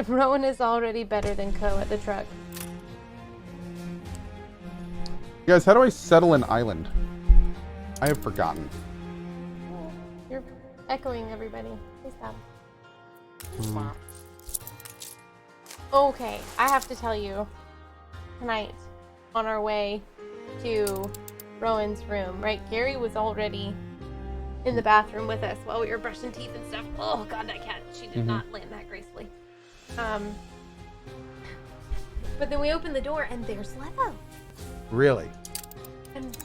Rowan is already better than Cohh at the truck. Guys, how do I settle an island? I have forgotten. You're echoing everybody. Please stop. Stop. Okay, I have to tell you, tonight, on our way to Rowan's room, right? Gary was already in the bathroom with us while we were brushing teeth and stuff. Oh god, that cat, she did not land that gracefully. But then we opened the door and there's Letho. Really? And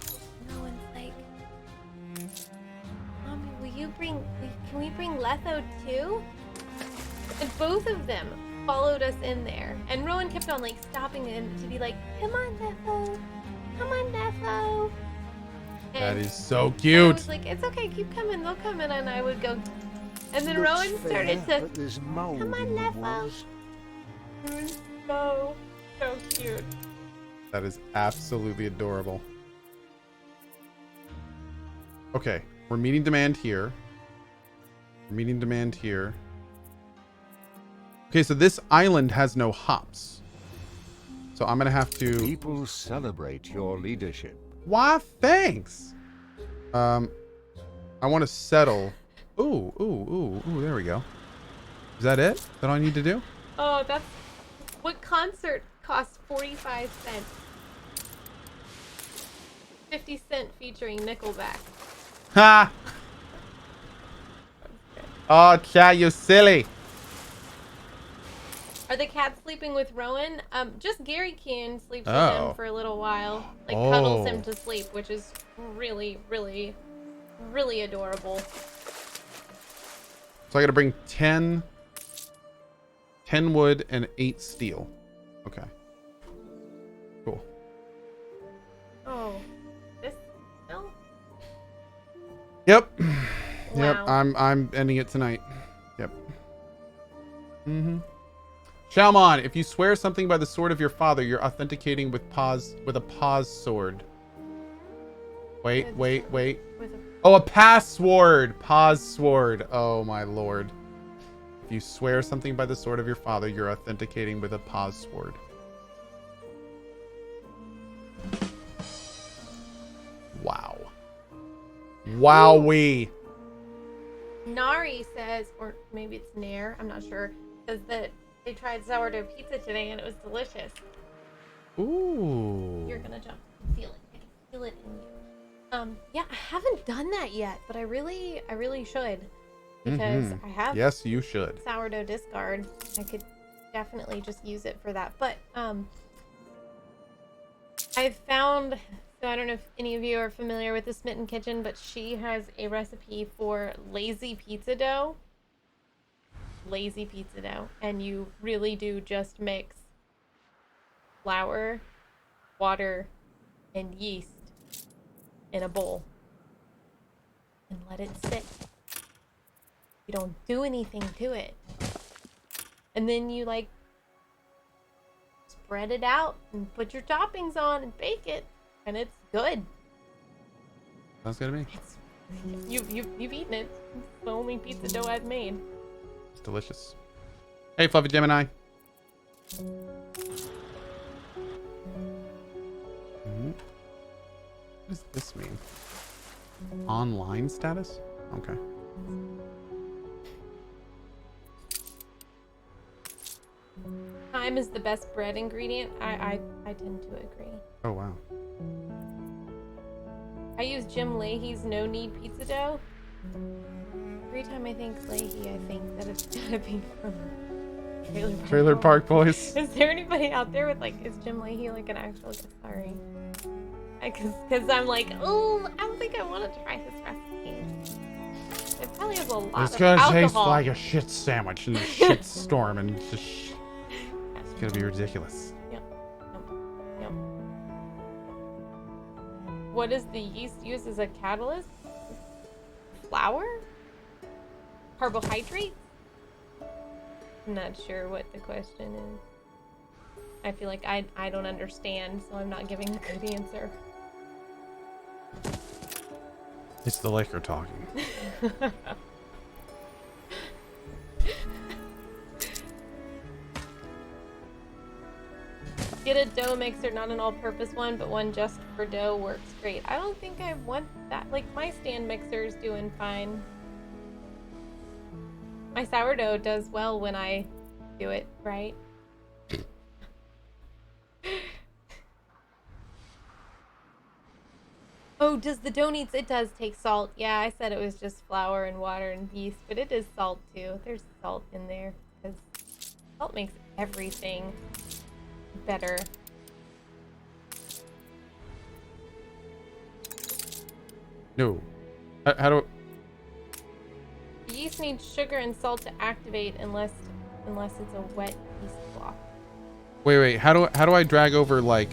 Rowan's like, Mommy, can we bring Letho too? And both of them followed us in there. And Rowan kept on like stopping him to be like, come on, Letho. Come on, Letho. That is so And I cute. was like, it's okay, keep coming, they'll come in. And I would go. And then Rowan started to, come on, Letho. It was so cute. That is absolutely adorable. Okay, we're meeting demand here. We're meeting demand here. Okay, so this island has no hops. So I'm gonna have to... People celebrate your leadership. Why, thanks. I want to settle. Ooh, there we go. Is that it? Is that all I need to do? Oh, that's... What concert costs 45 cents? 50 Cent featuring Nickelback. Ha! Oh, chat, you silly. Are the cats sleeping with Rowan? Just Gary can sleeps with Oh. him for a little while. Like, cuddles him to sleep, which is really, really, really adorable. So I gotta bring 10 wood and 8 steel. Okay. Cool. Oh, this? No? Yep. Yep, Wow. I'm ending it tonight. Yep. Shalmon, if you swear something by the sword of your father, you're authenticating with a pause sword. Wait. With a... Oh, a password. Pause sword. Oh my lord. If you swear something by the sword of your father, you're authenticating with a pause sword. Wow. Wowee. Nari says, or maybe it's Nair, I'm not sure, says that they tried sourdough pizza today and it was delicious. Ooh. You're gonna jump. Feel it. I can feel it in you. Yeah, I haven't done that yet, but I really should. Because I have Yes, you should. sourdough discard. I could definitely just use it for that. But I've found, so I don't know if any of you are familiar with the Smitten Kitchen, but she has a recipe for lazy pizza dough. Lazy pizza dough. And you really do just mix flour, water, and yeast in a bowl and let it sit. You don't do anything to it. And then you like spread it out and put your toppings on and bake it, and it's good. Sounds good to me. It's you've eaten it. It's the only pizza dough I've made. It's delicious. Hey, Fluffy Gemini. What does this mean? Online status? Okay. Thyme is the best bread ingredient. I tend to agree. Oh, wow. I use Jim Leahy's No Knead pizza dough. Every time I think Leahy, I think that it's gotta be from Trailer Park Boys. Is there anybody out there with like, is Jim Leahy like an actual? Sorry, because I'm like, oh, I don't think I want to try his recipe. It probably has a lot It's of gonna alcohol. taste like a shit sandwich in a shit storm, and just it's gonna be ridiculous. Yep. What is the yeast used as a catalyst? Flour? Carbohydrates? I'm not sure what the question is. I feel like I don't understand, so I'm not giving a good answer. It's the liquor talking. Get a dough mixer, not an all-purpose one, but one just for dough works great. I don't think I want that. Like, my stand mixer is doing fine. My sourdough does well when I do it right. Oh, does the dough needs? It does take salt. Yeah, I said it was just flour and water and yeast, but it is salt too. There's salt in there because salt makes everything better. No. How do? Yeast needs sugar and salt to activate unless it's a wet yeast block. Wait. How do I drag over like?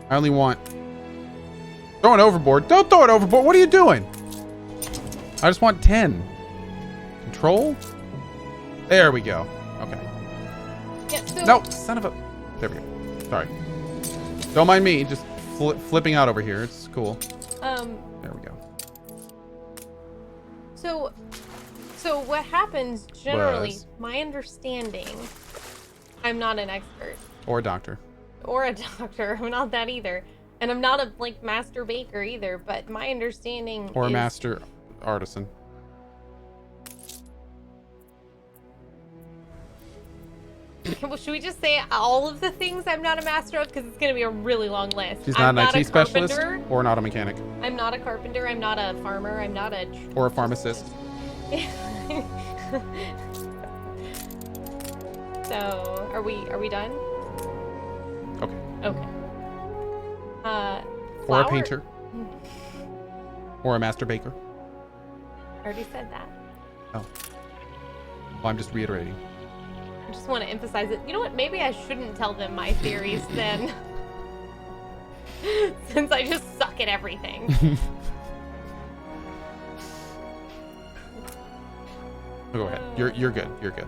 I only want. Throw it overboard. Don't throw it overboard. What are you doing? I just want 10. Control? There we go. Okay. Yeah, so No, son of a... There we go. Sorry. Don't mind me. Just flipping out over here. It's cool. There we go. So what happens generally, Was. my understanding, I'm not an expert. Or a doctor. Or a doctor. I'm not that either. And I'm not a like master baker either, but my understanding Or a is, master artisan. well, should we just say all of the things I'm not a master of? Because it's going to be a really long list. She's not I'm an not IT a specialist carpenter. or not a mechanic I'm not a carpenter. I'm not a farmer. I'm not a... or a pharmacist. So, are we done? Okay. Okay. Or a Flour? painter. Or a master baker. I already said that. Oh. Well, I'm just reiterating. I just want to emphasize it. You know what? Maybe I shouldn't tell them my theories then. Since I just suck at everything. Go ahead. You're good. You're good.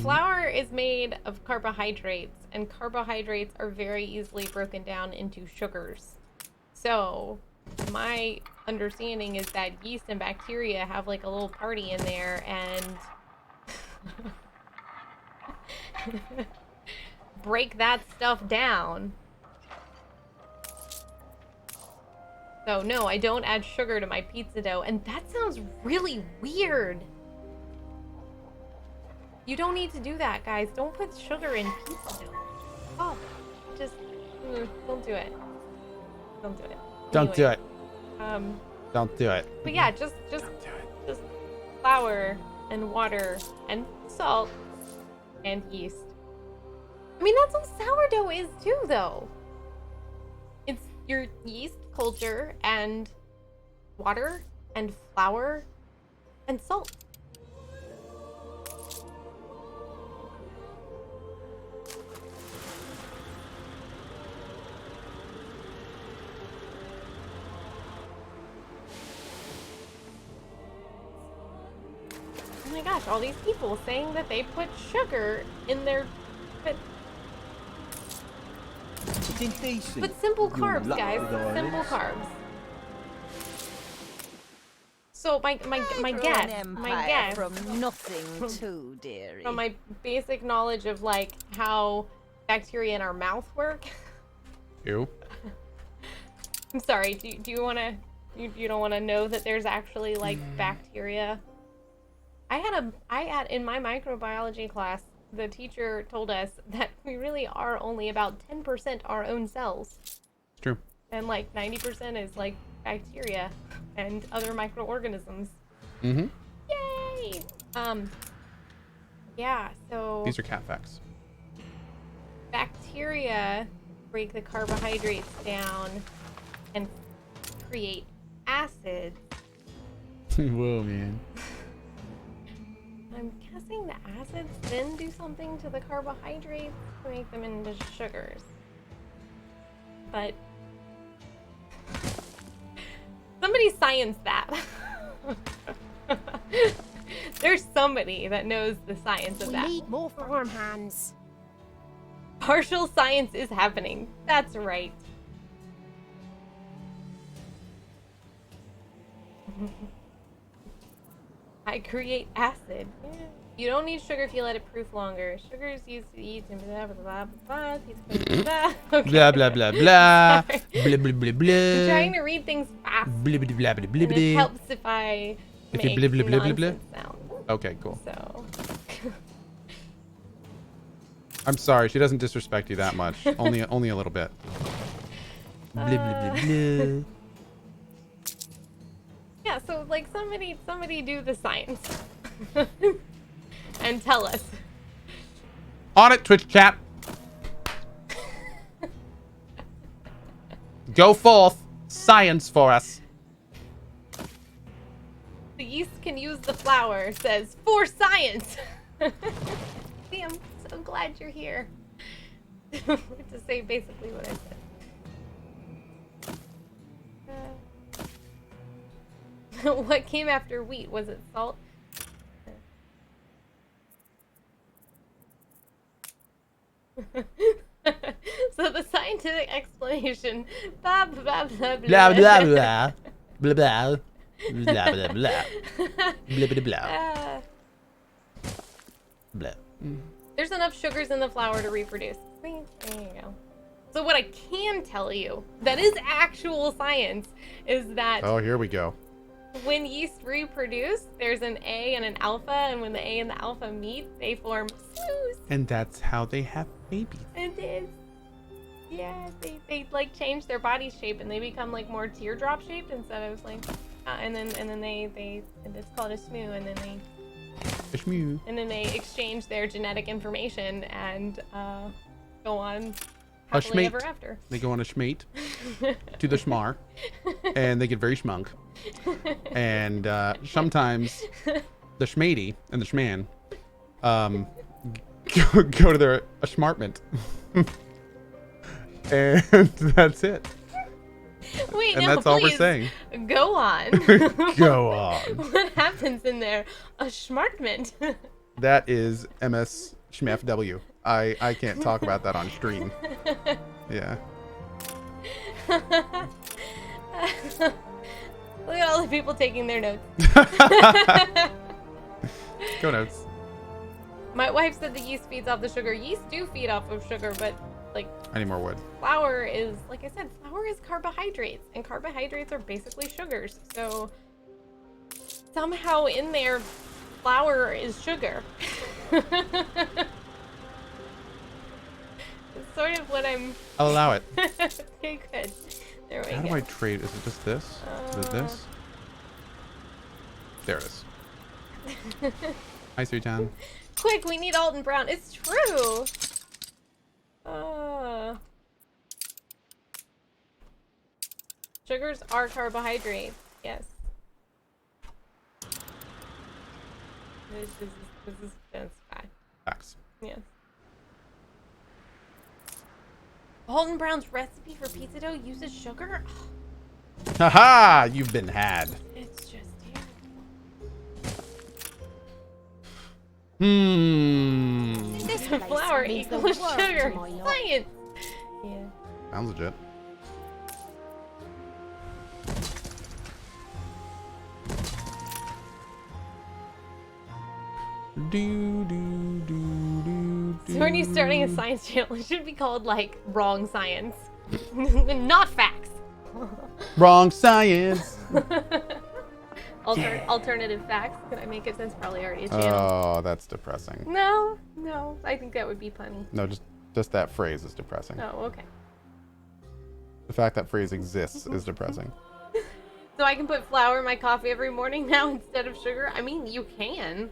Flour is made of carbohydrates, and carbohydrates are very easily broken down into sugars. So, my understanding is that yeast and bacteria have like a little party in there and break that stuff down. So, no, I don't add sugar to my pizza dough, and that sounds really weird. You don't need to do that, guys. Don't put sugar in pizza dough. Oh, just don't do it. Don't do it. Don't do it. Um, Don't do it. but yeah, just flour and water and salt and yeast. I mean, that's what sourdough is too, though. It's your yeast culture and water and flour and salt. Oh my gosh, all these people saying that they put sugar in their... But simple carbs, guys. Simple carbs. So my guess from nothing too, dearie. from my basic knowledge of like how bacteria in our mouth work. Ew. I'm sorry. Do you want to? You don't want to know that there's actually like bacteria. I had in my microbiology class, the teacher told us that we really are only about 10% our own cells. It's true. And like 90% is like bacteria and other microorganisms. Mm-hmm. Yay! Yeah, so These are cat facts. bacteria break the carbohydrates down and create acids. Whoa, man. I'm guessing the acids then do something to the carbohydrates to make them into sugars. But somebody science that. There's somebody that knows the science of We that. need more farm hands. Partial science is happening. That's right. I create acid. Yeah. You don't need sugar if you let it proof longer. Sugar is used to eat and blah blah blah blah blah blah. Okay. Blah blah blah blah. Sorry. Blah blah blah blah. I'm trying to read things fast. Blah blah blah blah blah. And it helps if I If make you blah blah blah blah blah. nonsense sounds. Okay, cool. So. I'm sorry, she doesn't disrespect you that much. Only a little bit. Blah blah blah blah. Yeah, so like somebody do the science and tell us. On it, Twitch chat. Go forth, science for us. The yeast can use the flour, says for science. See, I'm so glad you're here. To say basically what I said. What came after wheat? Was it salt? So the scientific explanation, blah blah blah blah Blah blah blah. Blah blah. Blah blah blah. Blah blah blah. Blah. There's enough sugars in the flour to reproduce. There you go. So what I can tell you, that is actual science, is that Oh, here we go. when yeast reproduce, there's an A and an alpha, and when the A and the alpha meet, they form slews. And that's how they have babies. It is. Yeah, they like change their body shape and they become like more teardrop shaped instead of like, and then they it's called a smoo, and then they exchange their genetic information and go on happily ever after. They go on a schmate to the schmar, and they get very schmunk. And sometimes the schmatey and the schman go to their schmartment. And that's it. Wait, And no, that's all we're please, saying. Go on. Go on. What happens in there? A schmartment. That is MS Schmfw. I can't talk about that on stream. Yeah. Look at all the people taking their notes. Go notes. My wife said the yeast feeds off the sugar. Yeast do feed off of sugar, but like I need more wood. flour is, like I said, flour is carbohydrates, and carbohydrates are basically sugars. So somehow in there, flour is sugar. It's sort of what I'm. I'll allow it. Okay, good. There we How go. do I trade? Is it just this? Is it this? There it is. Hi, Sritan. Quick, we need Alton Brown. It's true. Sugars are carbohydrates. Yes. That's fact. Facts. Yes. Alton Brown's recipe for pizza dough uses sugar. Haha! You've been had. It's just This terrible. place Flour means the equals world sugar. to my yacht. Science. Yeah. Sounds legit. So when you're starting a science channel, it should be called like Wrong Science, not facts. Wrong science. Alternative facts. Could I make it? That's probably already a channel. Oh, that's depressing. No. I think that would be funny. No, just that phrase is depressing. Oh, okay. The fact that phrase exists is depressing. So I can put flour in my coffee every morning now instead of sugar? I mean, you can.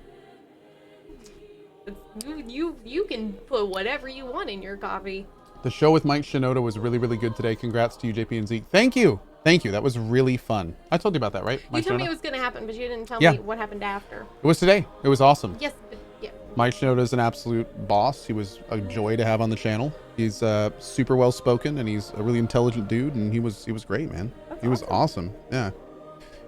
You can put whatever you want in your coffee. The show with Mike Shinoda was really, really good today. Congrats to you, JP and Zeke. Thank you. That was really fun. I told you about that, right? You Mike told me Shinoda? it was going to happen, but you didn't tell Yeah. me what happened after. It was today. It was awesome. Yes, but yeah. Mike Shinoda is an absolute boss. He was a joy to have on the channel. He's super well spoken, and he's a really intelligent dude, and he was great, man. He was awesome. Yeah.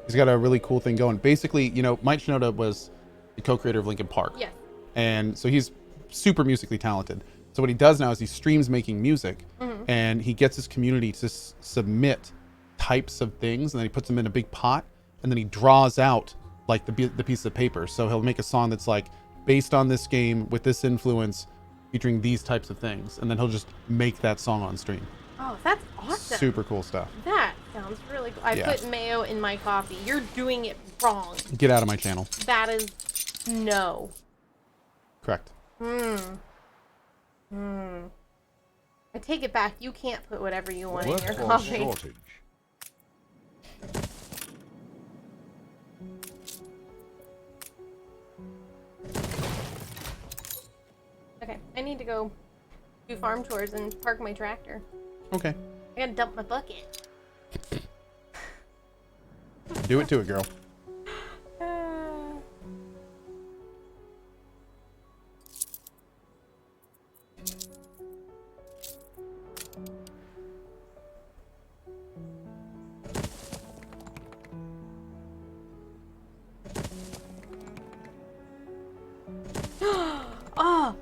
He's got a really cool thing going. Basically, Mike Shinoda was the co-creator of Linkin Park. Yes. And so he's super musically talented. So what he does now is he streams making music, and he gets his community to submit types of things, and then he puts them in a big pot, and then he draws out like the piece of paper. So he'll make a song that's like based on this game with this influence, featuring these types of things, and then he'll just make that song on stream. Oh, that's awesome. Super cool stuff. That sounds really cool. I put mayo in my coffee. You're doing it wrong. Get out of my channel. That is no. Correct. I take it back. You can't put whatever you want in your Workforce coffee. shortage. Okay, I need to go do farm chores and park my tractor. Okay. I gotta dump my bucket. Do it to it, girl. Oh,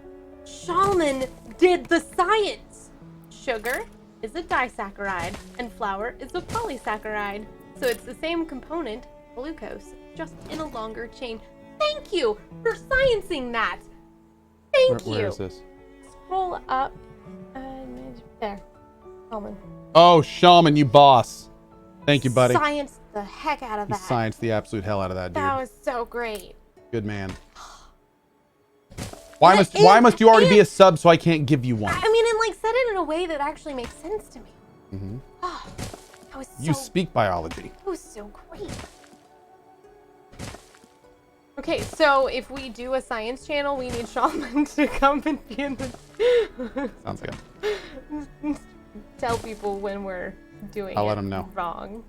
Shaman did the science! Sugar is a disaccharide, and flour is a polysaccharide. So it's the same component, glucose, just in a longer chain. Thank you for sciencing that! Thank you! Where is this? Scroll up. There. Shaman. Oh, Shaman, you boss. Thank you, buddy. Science the heck out of You that. scienced the absolute hell out of that, dude. That was so great. Good man. Why must you already be a sub so I can't give you one? I mean, and like said it in a way that actually makes sense to me. Mm-hmm. Oh, that was so. You speak biology. That was so great. Okay, so if we do a science channel, we need Shaman to come and be in the. Sounds good. Tell people when we're doing I'll it let 'em know. wrong.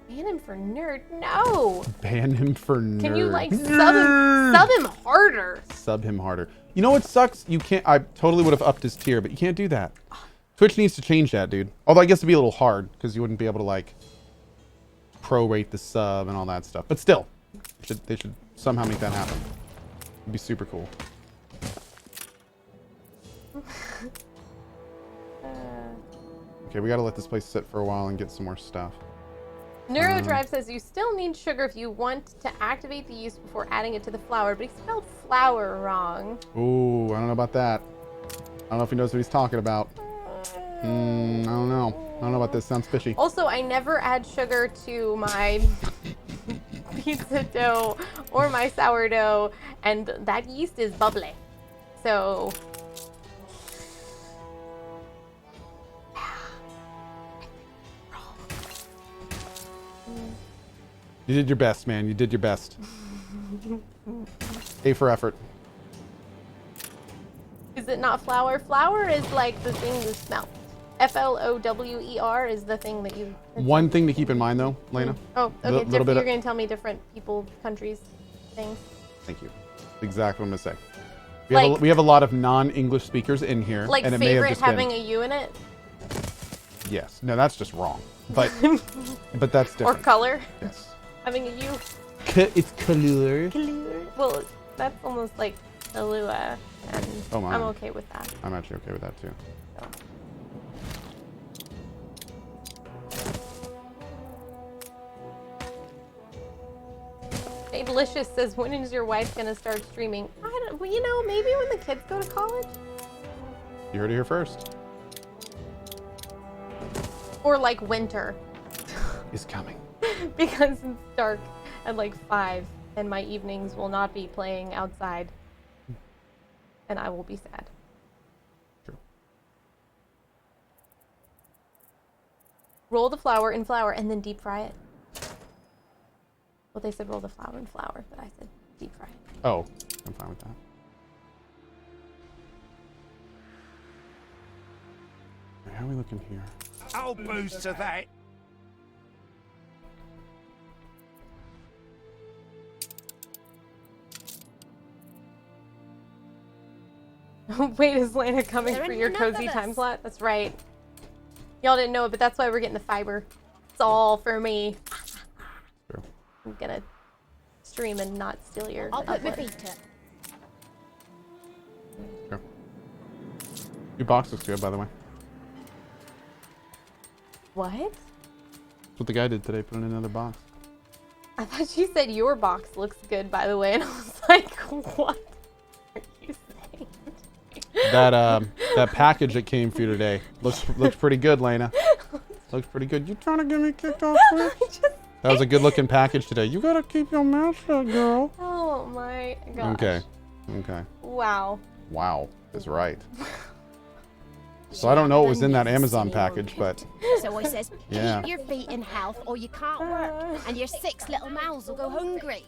Ban him for nerd? No. Ban him for nerd. Can you like sub him harder? Sub him harder. You know what sucks? You can't. I totally would have upped his tier, but you can't do that. Twitch needs to change that, dude. Although I guess it'd be a little hard because you wouldn't be able to like prorate the sub and all that stuff. But still, they should somehow make that happen. It'd be super cool. Okay, we gotta let this place sit for a while and get some more stuff. Neurodrive says you still need sugar if you want to activate the yeast before adding it to the flour, but he spelled flour wrong. Ooh, I don't know about that. I don't know if he knows what he's talking about. I don't know. I don't know about this. Sounds fishy. Also, I never add sugar to my pizza dough or my sourdough, and that yeast is bubbly. So, You did your best, man. You did your best. A for effort. is it not flour? Flour is like the thing you smell. Flower is the thing that you. One thing to keep in mind, though, Lena. Oh, okay. Little bit You're of- going to tell me different people, countries, things. Thank you. Exactly what I'm gonna say. Like- We have a lot of non-English speakers in here, Like and it may have favorite just having been. a U in it? Yes. No, that's just wrong. But that's Or different. color? Yes. Having a U? It's color. Well, that's almost like Kahlua, and Oh, my. I'm okay with that. I'm actually okay with that too. So. Hey, Delicious says, when is your wife gonna start streaming? I don't, well, you know, maybe when the kids go to college? You heard it here first. Or like winter, Is coming. because it's dark at like 5, and my evenings will not be playing outside, and I will be sad. True. Roll the flour in flour and then deep fry it. Well, they said roll the flour in flour, but I said deep fry it. Oh, I'm fine with that. Okay, how are we looking here? I'll boost to that. Wait, is Lana coming There for ain't your enough cozy of time us. slot? That's right. Y'all didn't know it, but that's why we're getting the fiber. It's all for me. True. I'm gonna stream and not steal your I'll put my upload. feet up. True. Your box looks good, by the way. What? That's what the guy did today. Put in another box. I thought you said your box looks good, by the way, and I was like, what are you saying? That package that came for you today looks pretty good, Lena. Looks pretty good. You trying to get me kicked off Twitch? That was a good looking package today. You gotta keep your mouth shut, girl. Oh my gosh. Okay. Okay. Wow. Wow. That's right. So I don't know what was in that Amazon package, but So I says, yeah. keep your feet in health or you can't work. And your 6 little mouths will go hungry.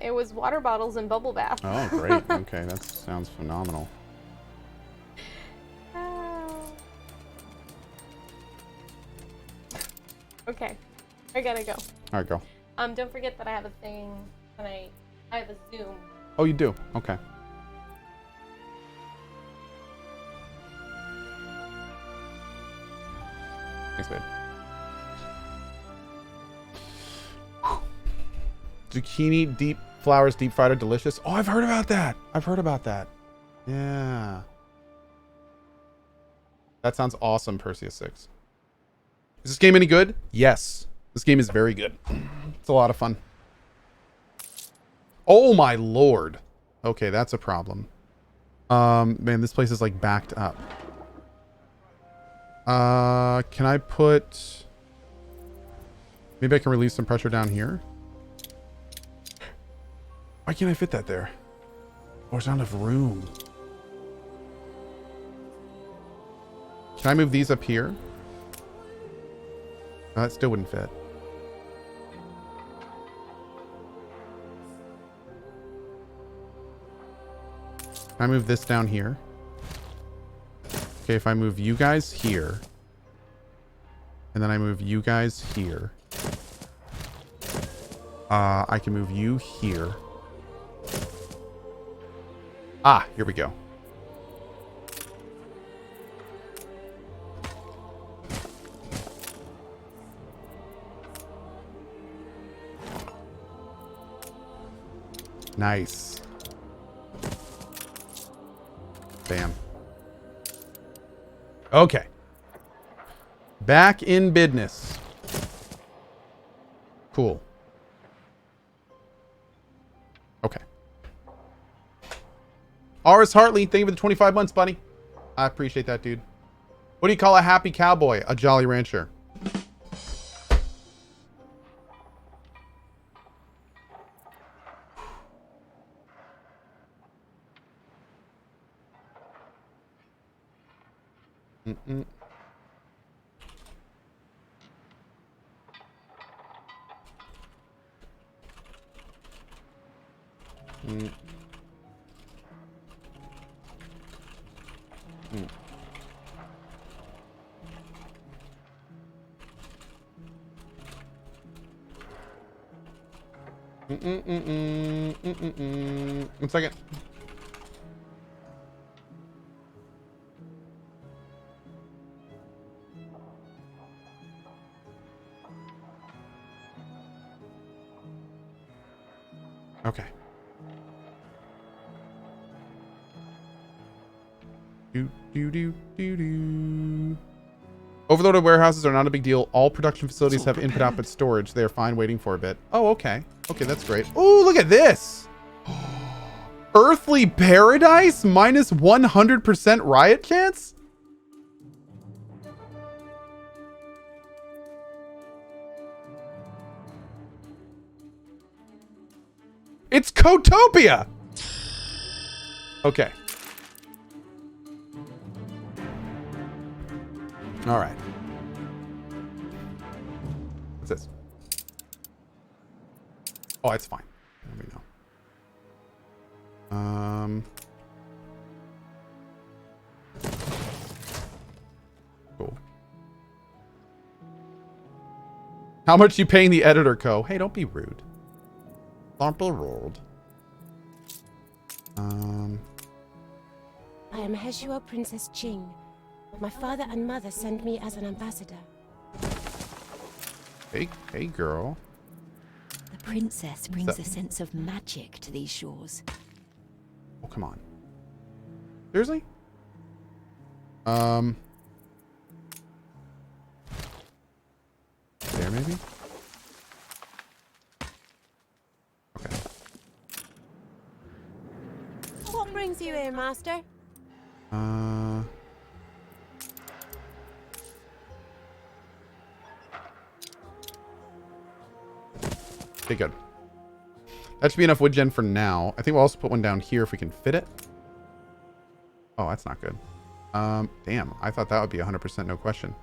It was water bottles and bubble bath. Oh, great. Okay, that sounds phenomenal. Okay. I gotta go. All right, go. Don't forget that I have a thing tonight. I have a Zoom. Oh, you do? Okay. Thanks, babe. Zucchini deep flowers deep fried are delicious. Oh, I've heard about that. I've heard about that. Yeah. That sounds awesome, Perseus 6. Is this game any good? Yes. This game is very good. It's a lot of fun. Oh my lord. Okay, that's a problem. Man, this place is like backed up. Can I put... Maybe I can release some pressure down here? Why can't I fit that there? Oh, there's not enough room. Can I move these up here? No, that still wouldn't fit. Can I move this down here? Okay, if I move you guys here, and then I move you guys here, I can move you here. Ah, here we go. Nice. Bam. Okay. Back in business. Cool. Okay. Oris Hartley, thank you for the 25 months, buddy. I appreciate that, dude. What do you call a happy cowboy? A jolly rancher. Mm-mm. Mm. Mm. One second. Okay. Do. Overloaded warehouses are not a big deal. All production facilities have input-output storage. They are fine waiting for a bit. Oh, okay. Okay, that's great. Oh, look at this. Earthly Paradise minus 100% riot chance? It's Cohtopia! Okay. All right. What's this? Oh, it's fine. There we go. Cool. How much you paying the editor, Cohh? Hey, don't be rude. Don't be rude. I am Heshua Princess Ching. My father and mother sent me as an ambassador. Hey, girl. The princess brings a sense of magic to these shores. Oh, come on. Seriously? There, maybe? Sire Master. Okay, good. That should be enough wood gen for now. I think we'll also put one down here if we can fit it. Oh, that's not good. Damn. I thought that would be 100% no question.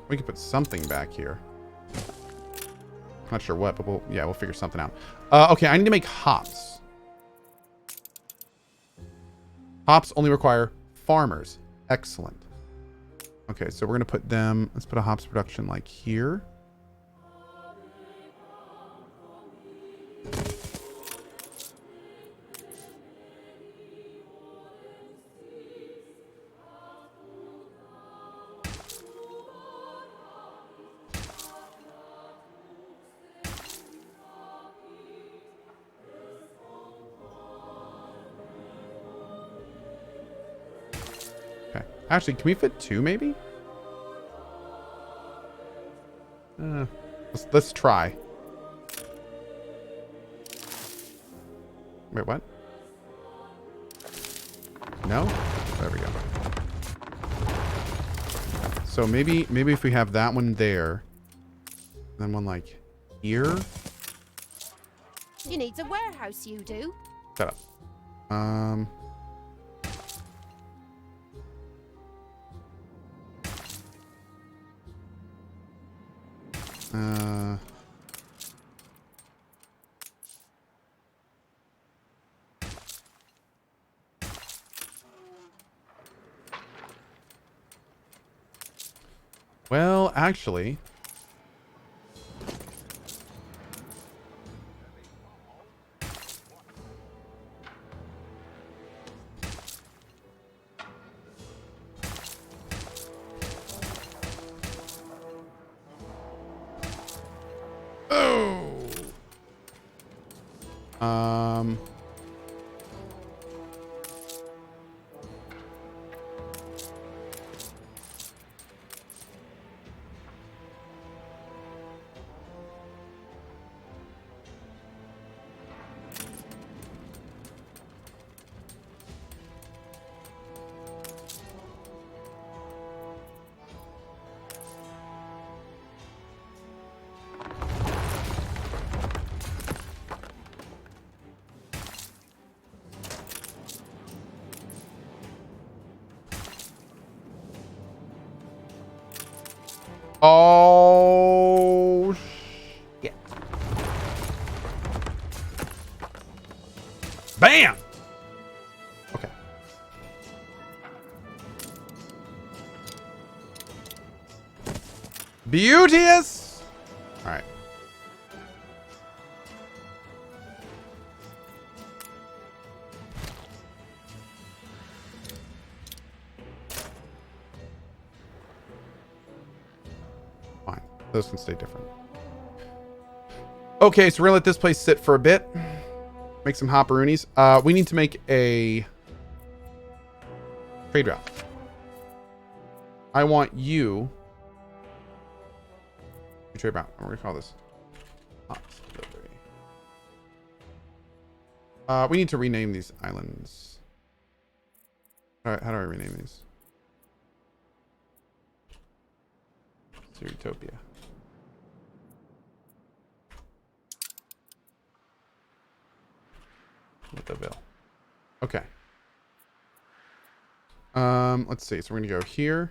We could put something back here. Not sure what, but we'll figure something out. Okay, I need to make hops. Hops only require farmers. Excellent. Okay, so we're gonna put them. Let's put a hops production like here. Actually, can we fit 2 maybe? Let's try. Wait, what? No? There we go. So maybe if we have that one there, then one like here. You need a warehouse, you do. Shut up. Well, actually, oh shit. Bam! Okay. Beauteous! Alright. Fine. Those can stay different. Okay, so we're gonna let this place sit for a bit. Make some hopperoonies. We need to make a trade route. I want you. Trade route. What are we gonna call this? Hops delivery. We need to rename these islands. All right, how do I rename these? Utopia. With the bill. Okay. Let's see. So we're gonna go here.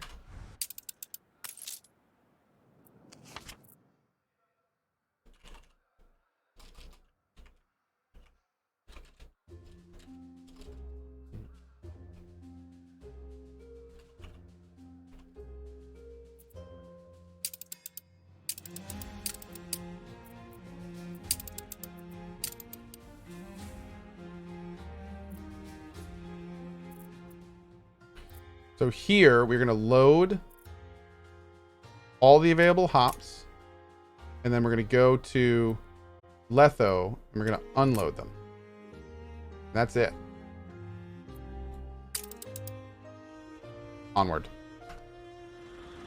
So here we're going to load all the available hops, and then we're going to go to Letho and we're going to unload them. That's it. Onward.